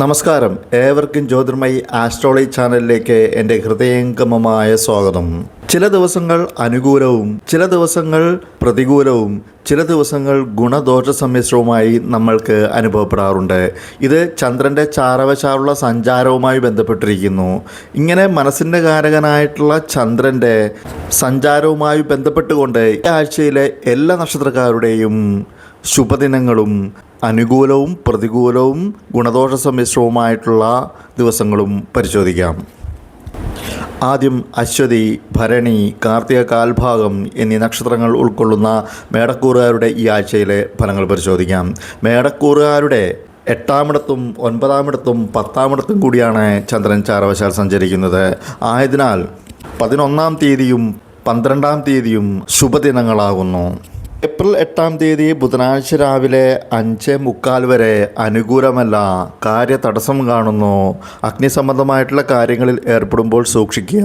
നമസ്കാരം, ഏവർക്കും ജ്യോതിർമയി ആസ്ട്രോളജി ചാനലിലേക്ക് എൻ്റെ ഹൃദയംഗമമായ സ്വാഗതം. ചില ദിവസങ്ങൾ അനുകൂലവും ചില ദിവസങ്ങൾ പ്രതികൂലവും ചില ദിവസങ്ങൾ ഗുണദോഷ സമ്മിശ്രവുമായി നമ്മൾക്ക് അനുഭവപ്പെടാറുണ്ട്. ഇത് ചന്ദ്രൻ്റെ ചാരവശാലുള്ള സഞ്ചാരവുമായി ബന്ധപ്പെട്ടിരിക്കുന്നു. ഇങ്ങനെ മനസ്സിൻ്റെ കാരകനായിട്ടുള്ള ചന്ദ്രൻ്റെ സഞ്ചാരവുമായി ബന്ധപ്പെട്ടുകൊണ്ട് ഈ ആഴ്ചയിലെ എല്ലാ നക്ഷത്രക്കാരുടെയും ശുഭദിനങ്ങളും അനുകൂലവും പ്രതികൂലവും ഗുണദോഷ സമ്മിശ്രവുമായിട്ടുള്ള ദിവസങ്ങളും പരിശോധിക്കാം. ആദ്യം അശ്വതി, ഭരണി, കാർത്തിക കാൽഭാഗം എന്നീ നക്ഷത്രങ്ങൾ ഉൾക്കൊള്ളുന്ന മേടക്കൂറുകാരുടെ ഈ ആഴ്ചയിലെ ഫലങ്ങൾ പരിശോധിക്കാം. മേടക്കൂറുകാരുടെ 8-ാമിടത്തും 9-ാമിടത്തും 10-ാമിടത്തും കൂടിയാണ് ചന്ദ്രൻ ചാരവശാൽ സഞ്ചരിക്കുന്നത്. ആയതിനാൽ 11-ാം തീയതിയും 12-ാം തീയതിയും ശുഭദിനങ്ങളാകുന്നു. ഏപ്രിൽ 8-ാം തീയതി ബുധനാഴ്ച രാവിലെ 5:45 വരെ അനുകൂലമല്ല, കാര്യതടസ്സം കാണുന്നു. അഗ്നിസംബന്ധമായിട്ടുള്ള കാര്യങ്ങളിൽ ഏർപ്പെടുമ്പോൾ സൂക്ഷിക്കുക.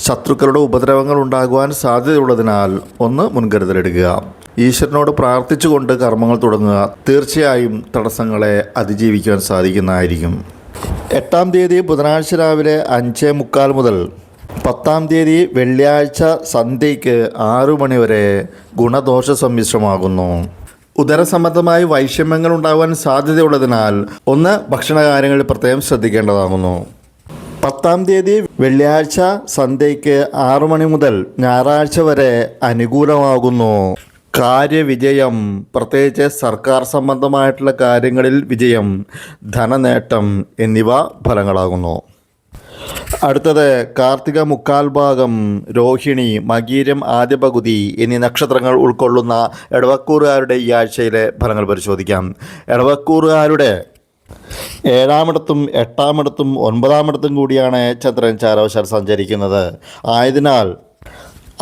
ശത്രുക്കളുടെ ഉപദ്രവങ്ങൾ ഉണ്ടാകുവാൻ സാധ്യതയുള്ളതിനാൽ ഒന്ന് മുൻകരുതലെടുക്കുക. ഈശ്വരനോട് പ്രാർത്ഥിച്ചുകൊണ്ട് കർമ്മങ്ങൾ തുടങ്ങുക. തീർച്ചയായും തടസ്സങ്ങളെ അതിജീവിക്കാൻ സാധിക്കുന്നതായിരിക്കും. 8-ാം തീയതി ബുധനാഴ്ച രാവിലെ 5:45 മുതൽ 10-ാം തീയതി വെള്ളിയാഴ്ച സന്ധ്യയ്ക്ക് 6 മണി വരെ ഗുണദോഷ സമ്മിശ്രമാകുന്നു. ഉദരസംബന്ധമായി വൈഷമ്യങ്ങൾ ഉണ്ടാകാൻ സാധ്യതയുള്ളതിനാൽ ഒന്ന് ഭക്ഷണകാര്യങ്ങളിൽ പ്രത്യേകം ശ്രദ്ധിക്കേണ്ടതാകുന്നു. 10-ാം തീയതി വെള്ളിയാഴ്ച സന്ധ്യയ്ക്ക് 6 മണി മുതൽ ഞായറാഴ്ച വരെ അനുകൂലമാകുന്നു. കാര്യവിജയം, പ്രത്യേകിച്ച് സർക്കാർ സംബന്ധമായിട്ടുള്ള കാര്യങ്ങളിൽ വിജയം, ധനനേട്ടം എന്നിവ ഫലങ്ങളാകുന്നു. അടുത്തത് കാർത്തിക മുക്കാൽ ഭാഗം, രോഹിണി, മകീരം ആദ്യ പകുതി എന്നീ നക്ഷത്രങ്ങൾ ഉൾക്കൊള്ളുന്ന എടവക്കൂറുകാരുടെ ഈ ആഴ്ചയിലെ ഫലങ്ങൾ പരിശോധിക്കാം. എടവക്കൂറുകാരുടെ 7-ാമിടത്തും 8-ാമിടത്തും 9-ാമിടത്തും കൂടിയാണ് ചന്ദ്രൻ ചാരവശാൽ സഞ്ചരിക്കുന്നത്. ആയതിനാൽ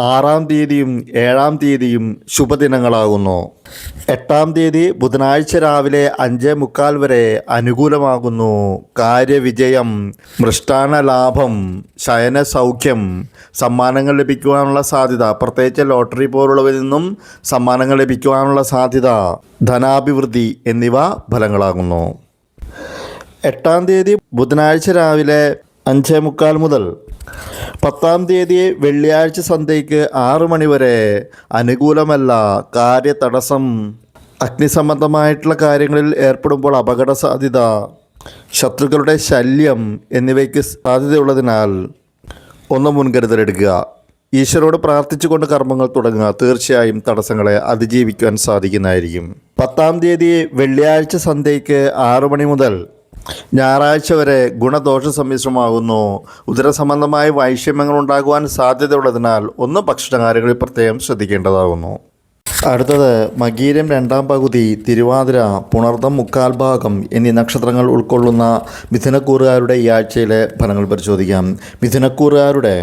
6-ാം തീയതിയും 7-ാം തീയതിയും ശുഭദിനങ്ങളാകുന്നു. 8-ാം തീയതി ബുധനാഴ്ച രാവിലെ 5:45 വരെ അനുകൂലമാകുന്നു. കാര്യവിജയം, മൃഷ്ടാന ലാഭം, ശയന സൗഖ്യം, സമ്മാനങ്ങൾ ലഭിക്കുവാനുള്ള സാധ്യത, പ്രത്യേകിച്ച് ലോട്ടറി പോലുള്ളവരിൽ നിന്നും സമ്മാനങ്ങൾ ലഭിക്കുവാനുള്ള സാധ്യത, ധനാഭിവൃദ്ധി എന്നിവ ഫലങ്ങളാകുന്നു. 8-ാം തീയതി ബുധനാഴ്ച രാവിലെ 5:45 മുതൽ 10-ാം തീയതി വെള്ളിയാഴ്ച സന്ധ്യയ്ക്ക് 6 മണി വരെ അനുകൂലമല്ല, കാര്യതടസ്സം, അഗ്നിസംബന്ധമായിട്ടുള്ള കാര്യങ്ങളിൽ ഏർപ്പെടുമ്പോൾ അപകട സാധ്യത, ശത്രുക്കളുടെ ശല്യം എന്നിവയ്ക്ക് സാധ്യതയുള്ളതിനാൽ ഒന്ന് മുൻകരുതലെടുക്കുക. ഈശ്വരോട് പ്രാർത്ഥിച്ചുകൊണ്ട് കർമ്മങ്ങൾ തുടങ്ങുക. തീർച്ചയായും തടസ്സങ്ങളെ അതിജീവിക്കുവാൻ സാധിക്കുന്നതായിരിക്കും. 10-ാം തീയതി വെള്ളിയാഴ്ച സന്ധ്യയ്ക്ക് 6 മണി മുതൽ ഞായറാഴ്ച വരെ ഗുണദോഷ സമ്മിശ്രമാകുന്നു. ഉദരസംബന്ധമായ വൈഷമ്യങ്ങൾ ഉണ്ടാകുവാൻ സാധ്യതയുള്ളതിനാൽ ഒന്ന് ഭക്ഷണകാര്യങ്ങളിൽ പ്രത്യേകം ശ്രദ്ധിക്കേണ്ടതാകുന്നു. അടുത്തത് മകീരം 2-ാം പകുതി, തിരുവാതിര, പുണർദം മുക്കാൽ ഭാഗം എന്നീ നക്ഷത്രങ്ങൾ ഉൾക്കൊള്ളുന്ന മിഥുനക്കൂറുകാരുടെ ഈ ആഴ്ചയിലെ ഫലങ്ങൾ പരിശോധിക്കാം. മിഥുനക്കൂറുകാരുടെ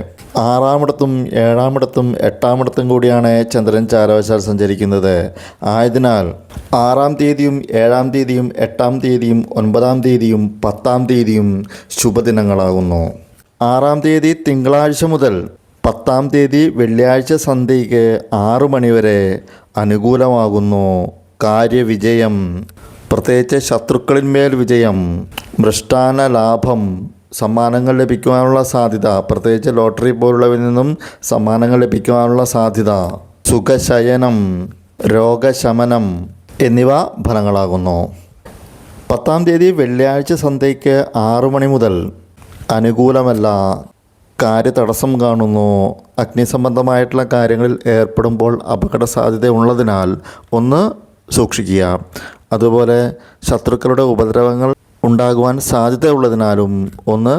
6-ാമിടത്തും 7-ാമിടത്തും 8-ാമിടത്തും കൂടിയാണ് ചന്ദ്രൻ ചാരവശാൽ സഞ്ചരിക്കുന്നത്. ആയതിനാൽ 6-ാം തീയതിയും 7-ാം തീയതിയും 8-ാം തീയതിയും 9-ാം തീയതിയും 10-ാം തീയതിയും ശുഭദിനങ്ങളാകുന്നു. 6-ാം തീയതി തിങ്കളാഴ്ച മുതൽ 10-ാം തീയതി വെള്ളിയാഴ്ച സന്ധ്യയ്ക്ക് 6 മണി വരെ അനുകൂലമാകുന്നു. കാര്യവിജയം, പ്രത്യേകിച്ച് ശത്രുക്കളിന്മേൽ വിജയം, മൃഷ്ടാന ലാഭം, സമ്മാനങ്ങൾ ലഭിക്കുവാനുള്ള സാധ്യത, പ്രത്യേകിച്ച് ലോട്ടറി പോലുള്ളവരിൽ നിന്നും സമ്മാനങ്ങൾ ലഭിക്കുവാനുള്ള സാധ്യത, സുഖശയനം, രോഗശമനം എന്നിവ ഫലങ്ങളാകുന്നു. 10-ാം തീയതി വെള്ളിയാഴ്ച സന്ധ്യയ്ക്ക് 6 മണി മുതൽ അനുകൂലമല്ല, കാര്യതടസ്സം കാണുന്നു. അഗ്നിസംബന്ധമായിട്ടുള്ള കാര്യങ്ങളിൽ ഏർപ്പെടുമ്പോൾ അപകട സാധ്യത ഉള്ളതിനാൽ ഒന്ന് സൂക്ഷിക്കുക. അതുപോലെ ശത്രുക്കളുടെ ഉപദ്രവങ്ങൾ ഉണ്ടാകുവാൻ സാധ്യതയുള്ളതിനാലും ഒന്ന്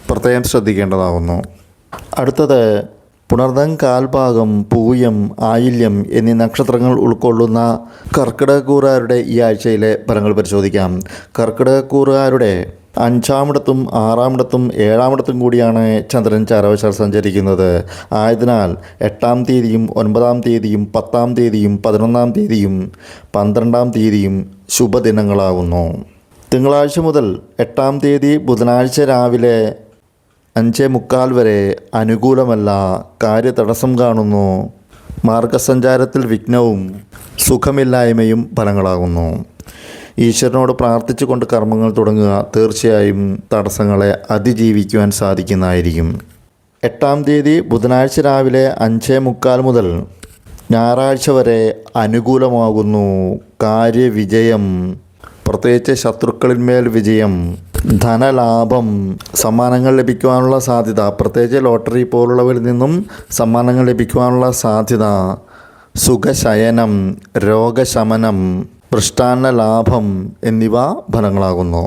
പ്രത്യേകം ശ്രദ്ധിക്കേണ്ടതാകുന്നു. അടുത്തത് പുണർദം കാൽഭാഗം, പൂയം, ആയില്യം എന്നീ നക്ഷത്രങ്ങൾ ഉൾക്കൊള്ളുന്ന കർക്കിടകക്കൂറുകാരുടെ ഈ ആഴ്ചയിലെ ഫലങ്ങൾ പരിശോധിക്കാം. കർക്കിടകക്കൂറുകാരുടെ 5-ാമിടത്തും 6-ാമിടത്തും 7-ാമിടത്തും കൂടിയാണ് ചന്ദ്രൻ ചാരവശാൽ സഞ്ചരിക്കുന്നത്. ആയതിനാൽ 8-ാം തീയതിയും 9-ാം തീയതിയും 10-ാം തീയതിയും 11-ാം തീയതിയും 12-ാം തീയതിയും ശുഭദിനങ്ങളാകുന്നു. തിങ്കളാഴ്ച മുതൽ 8-ാം തീയതി ബുധനാഴ്ച രാവിലെ 5:45 വരെ അനുകൂലമല്ല, കാര്യതടസ്സം കാണുന്നു. മാർഗസഞ്ചാരത്തിൽ വിഘ്നവും സുഖമില്ലായ്മയും ഫലങ്ങളാകുന്നു. ഈശ്വരനോട് പ്രാർത്ഥിച്ചുകൊണ്ട് കർമ്മങ്ങൾ തുടങ്ങുക. തീർച്ചയായും തടസ്സങ്ങളെ അതിജീവിക്കുവാൻ സാധിക്കുന്നതായിരിക്കും. 8-ാം തീയതി ബുധനാഴ്ച രാവിലെ 5:45 മുതൽ ഞായറാഴ്ച വരെ അനുകൂലമാകുന്നു. കാര്യവിജയം, പ്രത്യേകിച്ച് ശത്രുക്കളിന്മേൽ വിജയം, ധനലാഭം, സമ്മാനങ്ങൾ ലഭിക്കുവാനുള്ള സാധ്യത, പ്രത്യേകിച്ച് ലോട്ടറി പോലുള്ളവരിൽ നിന്നും സമ്മാനങ്ങൾ ലഭിക്കുവാനുള്ള സാധ്യത, സുഖശയനം, രോഗശമനം, മൃഷ്ടാന്ന ലാഭം എന്നിവ ഫലങ്ങളാകുന്നു.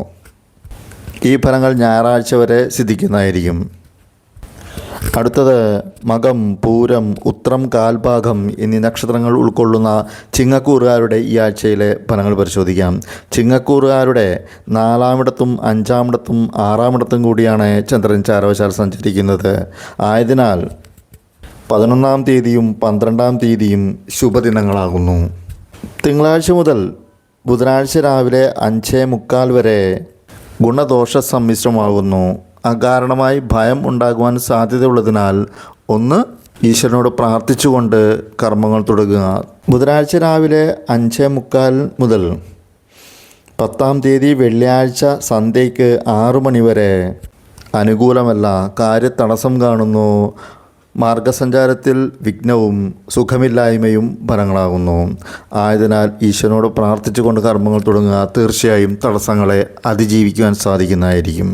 ഈ ഫലങ്ങൾ ഞായറാഴ്ച വരെ സിദ്ധിക്കുന്നതായിരിക്കും. അടുത്തത് മകം, പൂരം, ഉത്രം, കാൽഭാഗം എന്നീ നക്ഷത്രങ്ങൾ ഉൾക്കൊള്ളുന്ന ചിങ്ങക്കൂറുകാരുടെ ഈ ആഴ്ചയിലെ ഫലങ്ങൾ പരിശോധിക്കാം. ചിങ്ങക്കൂറുകാരുടെ 4-ാമിടത്തും 5-ാമിടത്തും 6-ാമിടത്തും കൂടിയാണ് ചന്ദ്രൻ ചാരവശാൽ സഞ്ചരിക്കുന്നത്. ആയതിനാൽ 11-ാം തീയതിയും 12-ാം തീയതിയും ശുഭദിനങ്ങളാകുന്നു. തിങ്കളാഴ്ച മുതൽ ബുധനാഴ്ച രാവിലെ 5:45 വരെ ഗുണദോഷ സമ്മിശ്രമാകുന്നു. അകാരണമായി ഭയം ഉണ്ടാകുവാൻ സാധ്യതയുള്ളതിനാൽ ഒന്ന് ഈശ്വരനോട് പ്രാർത്ഥിച്ചുകൊണ്ട് കർമ്മങ്ങൾ തുടങ്ങുക. ബുധനാഴ്ച രാവിലെ 5:45 മുതൽ 10-ാം തീയതി വെള്ളിയാഴ്ച സന്ധ്യയ്ക്ക് 6 മണി വരെ അനുകൂലമല്ല. കാര്യതടസ്സം കാണുന്നു. മാർഗസഞ്ചാരത്തിൽ വിഘ്നവും സുഖമില്ലായ്മയും ഫലങ്ങളാകുന്നു. ആയതിനാൽ ഈശ്വരനോട് പ്രാർത്ഥിച്ചുകൊണ്ട് കർമ്മങ്ങൾ തുടങ്ങുക. തീർച്ചയായും തടസ്സങ്ങളെ അതിജീവിക്കുവാൻ സാധിക്കുന്നതായിരിക്കും.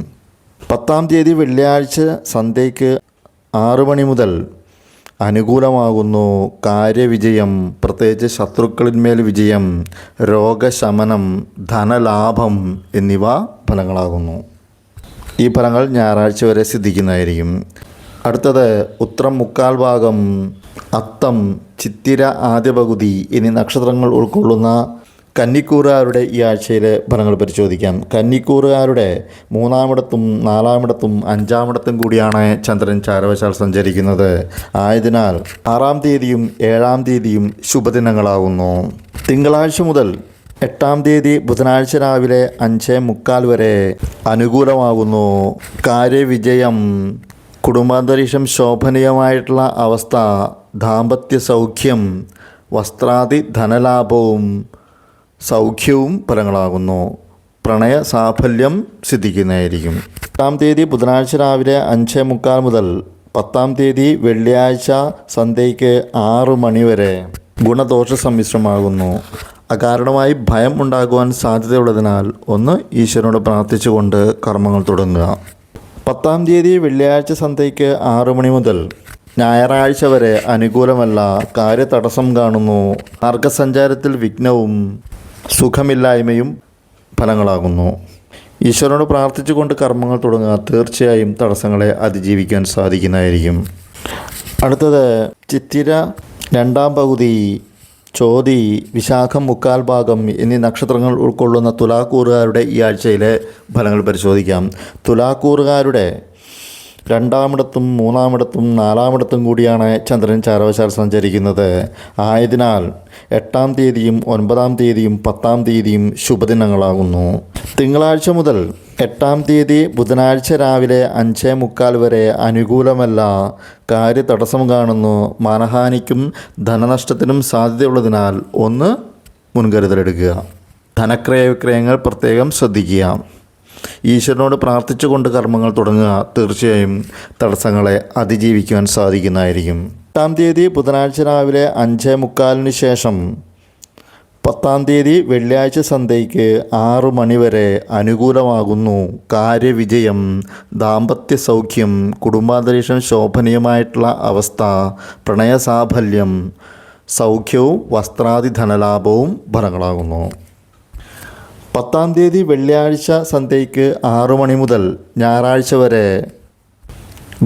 10-ാം തീയതി വെള്ളിയാഴ്ച സന്ധ്യയ്ക്ക് 6 മണി മുതൽ അനുകൂലമാകുന്നു. കാര്യവിജയം, പ്രത്യേകിച്ച് ശത്രുക്കളിന്മേൽ വിജയം, രോഗശമനം, ധനലാഭം എന്നിവ ഫലങ്ങളാകുന്നു. ഈ ഫലങ്ങൾ ഞായറാഴ്ച വരെ സിദ്ധിക്കുന്നതായിരിക്കും. അടുത്തത് ഉത്രം 3/4 ഭാഗം, അത്തം, ചിത്തിര ആദ്യ പകുതി എന്നീ നക്ഷത്രങ്ങൾ ഉൾക്കൊള്ളുന്ന കന്നിക്കൂറുകാരുടെ ഈ ആഴ്ചയിലെ ഫലങ്ങൾ പരിശോധിക്കാം. കന്നിക്കൂറുകാരുടെ 3-ാമിടത്തും 4-ാമിടത്തും 5-ാമിടത്തും കൂടിയാണ് ചന്ദ്രൻ ചാരവശാൽ സഞ്ചരിക്കുന്നത്. ആയതിനാൽ 6-ാം തീയതിയും 7-ാം തീയതിയും ശുഭദിനങ്ങളാകുന്നു. തിങ്കളാഴ്ച മുതൽ 8-ാം തീയതി ബുധനാഴ്ച രാവിലെ 5:45 വരെ അനുകൂലമാകുന്നു. കാര്യവിജയം, കുടുംബാന്തരീക്ഷം ശോഭനീയമായിട്ടുള്ള അവസ്ഥ, ദാമ്പത്യ സൗഖ്യം, വസ്ത്രാദി ധനലാഭവും സൗഖ്യവും ഫലങ്ങളാകുന്നു. പ്രണയ സാഫല്യം സിദ്ധിക്കുന്നതായിരിക്കും. 8-ാം തീയതി ബുധനാഴ്ച രാവിലെ 5:45 മുതൽ 10-ാം തീയതി വെള്ളിയാഴ്ച സന്ധ്യയ്ക്ക് 6 മണി വരെ ഗുണദോഷ സമ്മിശ്രമാകുന്നു. അകാരണമായി ഭയം ഉണ്ടാകുവാൻ സാധ്യതയുള്ളതിനാൽ ഒന്ന് ഈശ്വരനോട് പ്രാർത്ഥിച്ചുകൊണ്ട് കർമ്മങ്ങൾ തുടങ്ങുക. 10-ാം തീയതി വെള്ളിയാഴ്ച സന്ധ്യയ്ക്ക് 6 മണി മുതൽ ഞായറാഴ്ച വരെ അനുകൂലമല്ല. കാര്യതടസ്സം കാണുന്നു. മാർഗസഞ്ചാരത്തിൽ വിഘ്നവും സുഖമില്ലായ്മയും ഫലങ്ങളാകുന്നു. ഈശ്വരനോട് പ്രാർത്ഥിച്ചുകൊണ്ട് കർമ്മങ്ങൾ തുടങ്ങുക. തീർച്ചയായും തടസ്സങ്ങളെ അതിജീവിക്കാൻ സാധിക്കുന്നതായിരിക്കും. അടുത്തത് ചിത്തിര 2-ാം പകുതി, ചോതി, വിശാഖം 3/4 ഭാഗം എന്നീ നക്ഷത്രങ്ങൾ ഉൾക്കൊള്ളുന്ന തുലാക്കൂറുകാരുടെ ഈ ആഴ്ചയിലെ ഫലങ്ങൾ പരിശോധിക്കാം. തുലാക്കൂറുകാരുടെ 2-ാമിടത്തും 3-ാമിടത്തും 4-ാമിടത്തും കൂടിയാണ് ചന്ദ്രൻ ചാരവശാൽ സഞ്ചരിക്കുന്നത്. ആയതിനാൽ 8-ാം തീയതിയും 9-ാം തീയതിയും 10-ാം തീയതിയും ശുഭദിനങ്ങളാകുന്നു. തിങ്കളാഴ്ച മുതൽ 8-ാം തീയതി ബുധനാഴ്ച രാവിലെ 5:45 വരെ അനുകൂലമല്ല. കാര്യതടസ്സം കാണുന്നു. മാനഹാനിക്കും ധനനഷ്ടത്തിനും സാധ്യതയുള്ളതിനാൽ ഒന്ന് മുൻകരുതലെടുക്കുക. ധനക്രയ വിക്രയങ്ങൾ പ്രത്യേകം ശ്രദ്ധിക്കുക. ഈശ്വരനോട് പ്രാർത്ഥിച്ചുകൊണ്ട് കർമ്മങ്ങൾ തുടങ്ങുക. തീർച്ചയായും തടസ്സങ്ങളെ അതിജീവിക്കുവാൻ സാധിക്കുന്നതായിരിക്കും. 8-ാം തീയതി ബുധനാഴ്ച രാവിലെ 5:45 ശേഷം 10-ാം തീയതി വെള്ളിയാഴ്ച സന്ധ്യയ്ക്ക് 6 മണി വരെ അനുകൂലമാകുന്നു. കാര്യവിജയം, ദാമ്പത്യ സൗഖ്യം, കുടുംബാന്തരീക്ഷം ശോഭനീയമായിട്ടുള്ള അവസ്ഥ, പ്രണയസാഫല്യം, സൗഖ്യവും വസ്ത്രാദി ധനലാഭവും ഫലങ്ങളാകുന്നു. 10-ാം തീയതി വെള്ളിയാഴ്ച സന്ധ്യയ്ക്ക് 6 മണി മുതൽ ഞായറാഴ്ച വരെ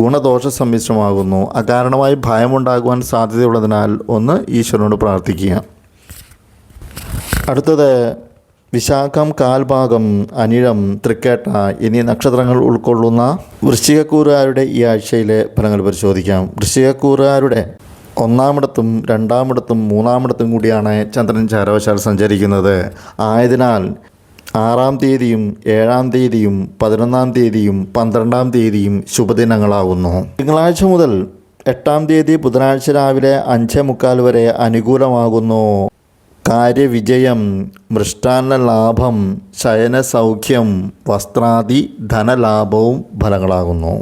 ഗുണദോഷ സമ്മിശ്രമാകുന്നു. അകാരണമായി ഭയമുണ്ടാകുവാൻ സാധ്യതയുള്ളതിനാൽ ഒന്ന് ഈശ്വരനോട് പ്രാർത്ഥിക്കുക. അടുത്തത് വിശാഖം, കാൽഭാഗം, അനിഴം, തൃക്കേട്ട എന്നീ നക്ഷത്രങ്ങൾ ഉൾക്കൊള്ളുന്ന വൃശ്ചികക്കൂറുകാരുടെ ഈ ആഴ്ചയിലെ ഫലങ്ങൾ പരിശോധിക്കാം. വൃശ്ചികക്കൂറുകാരുടെ 1-ാമിടത്തും 2-ാമിടത്തും 3-ാമിടത്തും കൂടിയാണ് ചന്ദ്രൻ ചാരവശാൽ സഞ്ചരിക്കുന്നത്. ആയതിനാൽ 6-ാം തീയതിയും 7-ാം തീയതിയും 11-ാം തീയതിയും 12-ാം തീയതിയും ശുഭദിനങ്ങളാകുന്നു. തിങ്കളാഴ്ച മുതൽ 8-ാം തീയതി ബുധനാഴ്ച രാവിലെ 5:45 വരെ അനുകൂലമാകുന്നു. കാര്യവിജയം, മൃഷ്ടാന്ന ലാഭം, ശയനസൗഖ്യം, വസ്ത്രാദി ധനലാഭവും ഫലങ്ങളാകുന്നു.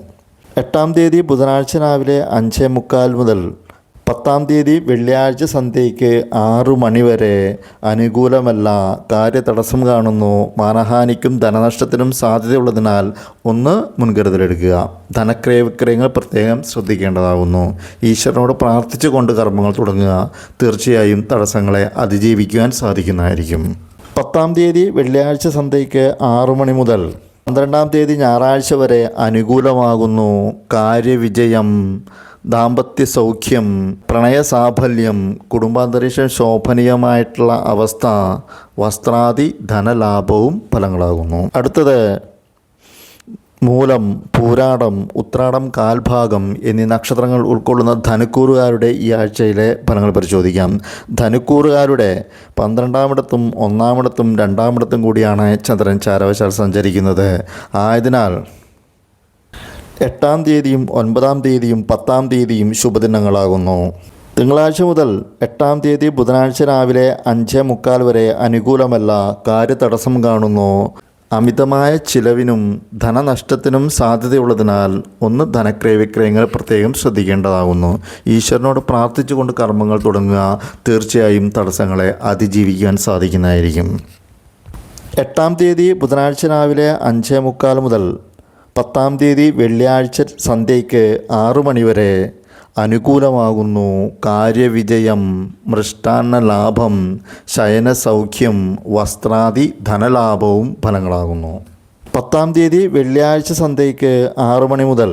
8-ാം തീയതി ബുധനാഴ്ച രാവിലെ 5:45 മുതൽ 10-ാം തീയതി വെള്ളിയാഴ്ച സന്ധ്യയ്ക്ക് 6 മണി വരെ അനുകൂലമല്ല. കാര്യതടസ്സം കാണുന്നു. മാനഹാനിക്കും ധനനഷ്ടത്തിനും സാധ്യതയുള്ളതിനാൽ ഒന്ന് മുൻകരുതലെടുക്കുക. ധനക്രയ വിക്രയങ്ങൾ പ്രത്യേകം ശ്രദ്ധിക്കേണ്ടതാകുന്നു. ഈശ്വരനോട് പ്രാർത്ഥിച്ചുകൊണ്ട് കർമ്മങ്ങൾ തുടങ്ങുക. തീർച്ചയായും തടസ്സങ്ങളെ അതിജീവിക്കുവാൻ സാധിക്കുന്നതായിരിക്കും. 10-ാം തീയതി വെള്ളിയാഴ്ച സന്ധ്യയ്ക്ക് 6 മണി മുതൽ 12-ാം തീയതി ഞായറാഴ്ച വരെ അനുകൂലമാകുന്നു. കാര്യവിജയം, ദാമ്പത്യ സൗഖ്യം, പ്രണയസാഫല്യം, കുടുംബാന്തരീക്ഷം ശോഭനീയമായിട്ടുള്ള അവസ്ഥ, വസ്ത്രാദി ധനലാഭവും ഫലങ്ങളാകുന്നു. അടുത്തത് മൂലം, പൂരാടം, ഉത്രാടം കാൽഭാഗം എന്നീ നക്ഷത്രങ്ങൾ ഉൾക്കൊള്ളുന്ന ധനുക്കൂറുകാരുടെ ഈ ആഴ്ചയിലെ ഫലങ്ങൾ പരിശോധിക്കാം. ധനുക്കൂറുകാരുടെ 12-ാമിടത്തും 1-ാമിടത്തും 2-ാമിടത്തും കൂടിയാണ് ചന്ദ്രൻ ചാരവശാൽ സഞ്ചരിക്കുന്നത്. ആയതിനാൽ 8-ാം തീയതിയും 9-ാം തീയതിയും 10-ാം തീയതിയും ശുഭദിനങ്ങളാകുന്നു. തിങ്കളാഴ്ച മുതൽ 8-ാം തീയതി ബുധനാഴ്ച രാവിലെ 5:45 വരെ അനുകൂലമല്ല. കാര്യതടസ്സം കാണുന്നു. അമിതമായ ചിലവിനും ധനനഷ്ടത്തിനും സാധ്യതയുള്ളതിനാൽ ഒന്ന് ധനക്രയ വിക്രയങ്ങൾ പ്രത്യേകം ശ്രദ്ധിക്കേണ്ടതാകുന്നു. ഈശ്വരനോട് പ്രാർത്ഥിച്ചുകൊണ്ട് കർമ്മങ്ങൾ തുടങ്ങുക. തീർച്ചയായും തടസ്സങ്ങളെ അതിജീവിക്കാൻ സാധിക്കുന്നതായിരിക്കും. 8-ാം തീയതി ബുധനാഴ്ച രാവിലെ 5:45 മുതൽ 10-ാം തീയതി വെള്ളിയാഴ്ച സന്ധ്യയ്ക്ക് 6 മണി വരെ അനുകൂലമാകുന്നു. കാര്യവിജയം, മൃഷ്ടാന്ന ലാഭം, ശയനസൗഖ്യം, വസ്ത്രാദി ധനലാഭവും ഫലങ്ങളാകുന്നു. 10-ാം തീയതി വെള്ളിയാഴ്ച സന്ധ്യയ്ക്ക് 6 മണി മുതൽ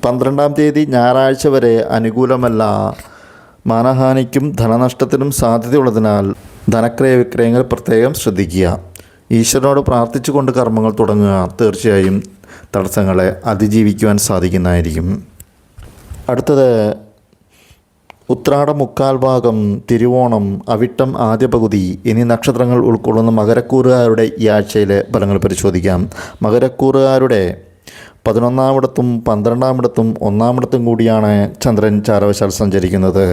12-ാം തീയതി ഞായറാഴ്ച വരെ അനുകൂലമല്ല. മാനഹാനിക്കും ധനനഷ്ടത്തിനും സാധ്യതയുള്ളതിനാൽ ധനക്രയ വിക്രയങ്ങൾ പ്രത്യേകം ശ്രദ്ധിക്കുക. ഈശ്വരനോട് പ്രാർത്ഥിച്ചുകൊണ്ട് കർമ്മങ്ങൾ തുടങ്ങുക. തീർച്ചയായും തടസ്സങ്ങളെ അതിജീവിക്കുവാൻ സാധിക്കുന്നതായിരിക്കും. അടുത്തത് ഉത്രാടം മുക്കാൽ ഭാഗം, തിരുവോണം, അവിട്ടം ആദ്യ പകുതി എന്നീ നക്ഷത്രങ്ങൾ ഉൾക്കൊള്ളുന്ന മകരക്കൂറുകാരുടെ ഈ ആഴ്ചയിലെ ഫലങ്ങൾ പരിശോധിക്കാം. മകരക്കൂറുകാരുടെ 11-ാമിടത്തും 12-ാമിടത്തും 1-ാമിടത്തും കൂടിയാണ് ചന്ദ്രൻ ചാരവശാൽ സഞ്ചരിക്കുന്നത്.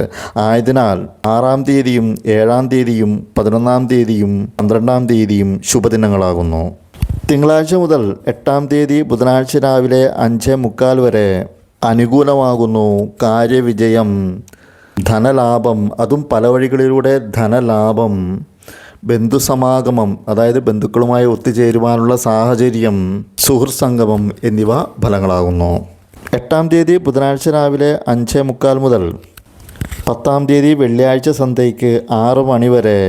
ആയതിനാൽ 6-ാം തീയതിയും 7-ാം തീയതിയും 11-ാം തീയതിയും 12-ാം തീയതിയും ശുഭദിനങ്ങളാകുന്നു. തിങ്കളാഴ്ച മുതൽ 8-ാം തീയതി ബുധനാഴ്ച രാവിലെ 5:45 വരെ അനുകൂലമാകുന്നു. കാര്യവിജയം, ധനലാഭം, അതും പല വഴികളിലൂടെ ധനലാഭം, ബന്ധുസമാഗമം, അതായത് ബന്ധുക്കളുമായി ഒത്തുചേരുവാനുള്ള സാഹചര്യം, സുഹൃത്ത് സംഗമം എന്നിവ ഫലങ്ങളാകുന്നു. 8-ാം തീയതി ബുധനാഴ്ച രാവിലെ 5:45 മുതൽ 10-ാം തീയതി വെള്ളിയാഴ്ച സന്ധ്യയ്ക്ക് 6 മണി വരെ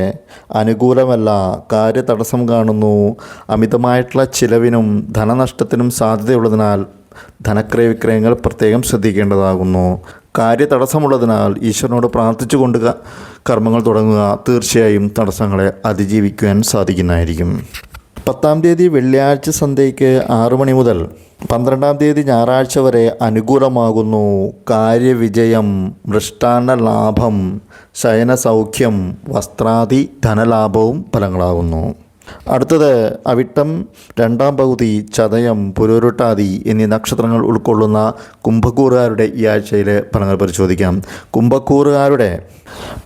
അനുകൂലമല്ല. കാര്യതടസ്സം കാണുന്നു. അമിതമായിട്ടുള്ള ചിലവിനും ധനനഷ്ടത്തിനും സാധ്യതയുള്ളതിനാൽ ധനക്രയ വിക്രയങ്ങൾ പ്രത്യേകം ശ്രദ്ധിക്കേണ്ടതാകുന്നു. കാര്യതടസ്സമുള്ളതിനാൽ ഈശ്വരനോട് പ്രാർത്ഥിച്ചുകൊണ്ട് കർമ്മങ്ങൾ തുടങ്ങുക. തീർച്ചയായും തടസ്സങ്ങളെ അതിജീവിക്കുവാൻ സാധിക്കുന്നതായിരിക്കും. 10-ാം തീയതി വെള്ളിയാഴ്ച സന്ധ്യയ്ക്ക് 6 മണി മുതൽ 12-ാം തീയതി ഞായറാഴ്ച വരെ അനുകൂലമാകുന്നു. കാര്യവിജയം, മൃഷ്ടാന്ന ലാഭം, ശയനസൗഖ്യം, വസ്ത്രാദി ധനലാഭവും ഫലങ്ങളാകുന്നു. അടുത്തത് അവിട്ടം 2-ാം പകുതി, ചതയം, പുരുരുട്ടാതി എന്നീ നക്ഷത്രങ്ങൾ ഉൾക്കൊള്ളുന്ന കുംഭക്കൂറുകാരുടെ ഈ ആഴ്ചയിലെ ഫലങ്ങൾ പരിശോധിക്കാം. കുംഭക്കൂറുകാരുടെ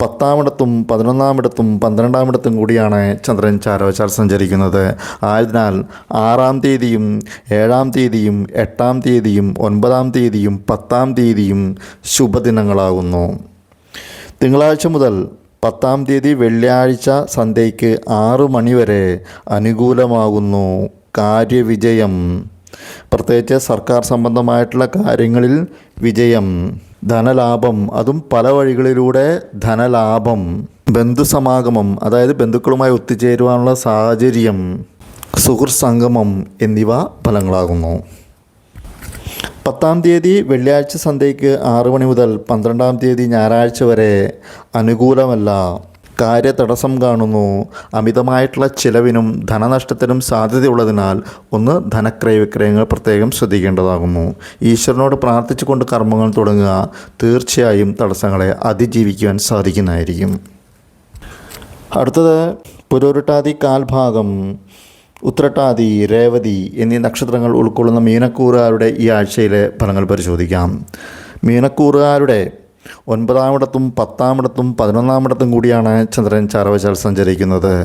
10-ാമിടത്തും 11-ാമിടത്തും 12-ാമിടത്തും കൂടിയാണ് ചന്ദ്രൻ ചാരവശാൽ സഞ്ചരിക്കുന്നത്. ആയതിനാൽ 6-ാം തീയതിയും 7-ാം തീയതിയും 8-ാം തീയതിയും 9-ാം തീയതിയും 10-ാം തീയതിയും ശുഭദിനങ്ങളാകുന്നു. തിങ്കളാഴ്ച മുതൽ 10-ാം തീയതി വെള്ളിയാഴ്ച സന്ധ്യയ്ക്ക് 6 മണി വരെ അനുകൂലമാകുന്നു. കാര്യവിജയം, പ്രത്യേകിച്ച് സർക്കാർ സംബന്ധമായിട്ടുള്ള കാര്യങ്ങളിൽ വിജയം, ധനലാഭം, അതും പല വഴികളിലൂടെ ധനലാഭം, ബന്ധുസമാഗമം, അതായത് ബന്ധുക്കളുമായി ഒത്തുചേരുവാനുള്ള സാഹചര്യം, സുഹൃത്ത് സംഗമം എന്നിവ ഫലങ്ങളാകുന്നു. 10-ാം തീയതി വെള്ളിയാഴ്ച സന്ധ്യയ്ക്ക് 6 മണി മുതൽ 12-ാം തീയതി ഞായറാഴ്ച വരെ അനുകൂലമല്ല. കാര്യതടസ്സം കാണുന്നു. അമിതമായിട്ടുള്ള ചിലവിനും ധനനഷ്ടത്തിനും സാധ്യതയുള്ളതിനാൽ ഒന്ന് ധനക്രയ വിക്രയങ്ങൾ പ്രത്യേകം ശ്രദ്ധിക്കേണ്ടതാകുന്നു. ഈശ്വരനോട് പ്രാർത്ഥിച്ചുകൊണ്ട് കർമ്മങ്ങൾ തുടങ്ങുക. തീർച്ചയായും തടസ്സങ്ങളെ അതിജീവിക്കുവാൻ സാധിക്കുന്നതായിരിക്കും. അടുത്തത് പുരുരുട്ടാതി കാൽഭാഗം, ഉത്രട്ടാതി, രേവതി എന്നീ നക്ഷത്രങ്ങൾ ഉൾക്കൊള്ളുന്ന മീനക്കൂറുകാരുടെ ഈ ആഴ്ചയിലെ ഫലങ്ങൾ പരിശോധിക്കാം. മീനക്കൂറുകാരുടെ 9-ാമിടത്തും 10-ാമിടത്തും 11-ാമിടത്തും കൂടിയാണ് ചന്ദ്രൻ ചാരവശാൽ സഞ്ചരിക്കുന്നത്.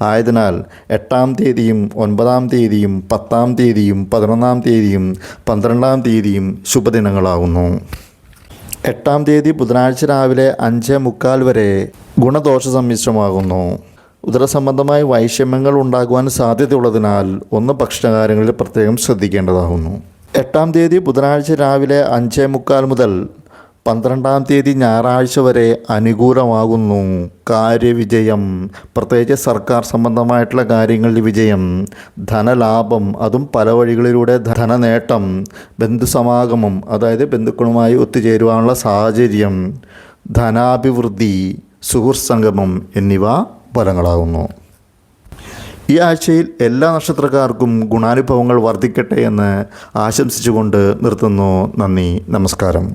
ആയതിനാൽ 8-ാം തീയതിയും 9-ാം തീയതിയും 10-ാം തീയതിയും 11-ാം തീയതിയും 12-ാം തീയതിയും ശുഭദിനങ്ങളാകുന്നു. 8-ാം തീയതി ബുധനാഴ്ച രാവിലെ 5:45 വരെ ഗുണദോഷ സമ്മിശ്രമാകുന്നു. ഉദരസംബന്ധമായ വൈഷമ്യങ്ങൾ ഉണ്ടാകുവാൻ സാധ്യതയുള്ളതിനാൽ ഭക്ഷണകാര്യങ്ങളിൽ പ്രത്യേകം ശ്രദ്ധിക്കേണ്ടതാകുന്നു. 8-ാം തീയതി ബുധനാഴ്ച രാവിലെ 5:45 മുതൽ 12-ാം തീയതി ഞായറാഴ്ച വരെ അനുകൂലമാകുന്നു. കാര്യവിജയം, പ്രത്യേകിച്ച് സർക്കാർ സംബന്ധമായിട്ടുള്ള കാര്യങ്ങളിൽ വിജയം, ധനലാഭം, അതും പല വഴികളിലൂടെ ധനനേട്ടം, ബന്ധുസമാഗമം, അതായത് ബന്ധുക്കളുമായി ഒത്തുചേരുവാനുള്ള സാഹചര്യം, ധനാഭിവൃദ്ധി, സുഹൃത്ത് സംഗമം എന്നിവ ഫലങ്ങളാകുന്നു. ഈ ആഴ്ചയിൽ എല്ലാ നക്ഷത്രക്കാർക്കും ഗുണാനുഭവങ്ങൾ വർദ്ധിക്കട്ടെ എന്ന് ആശംസിച്ചുകൊണ്ട് നിർത്തുന്നു. നന്ദി, നമസ്കാരം.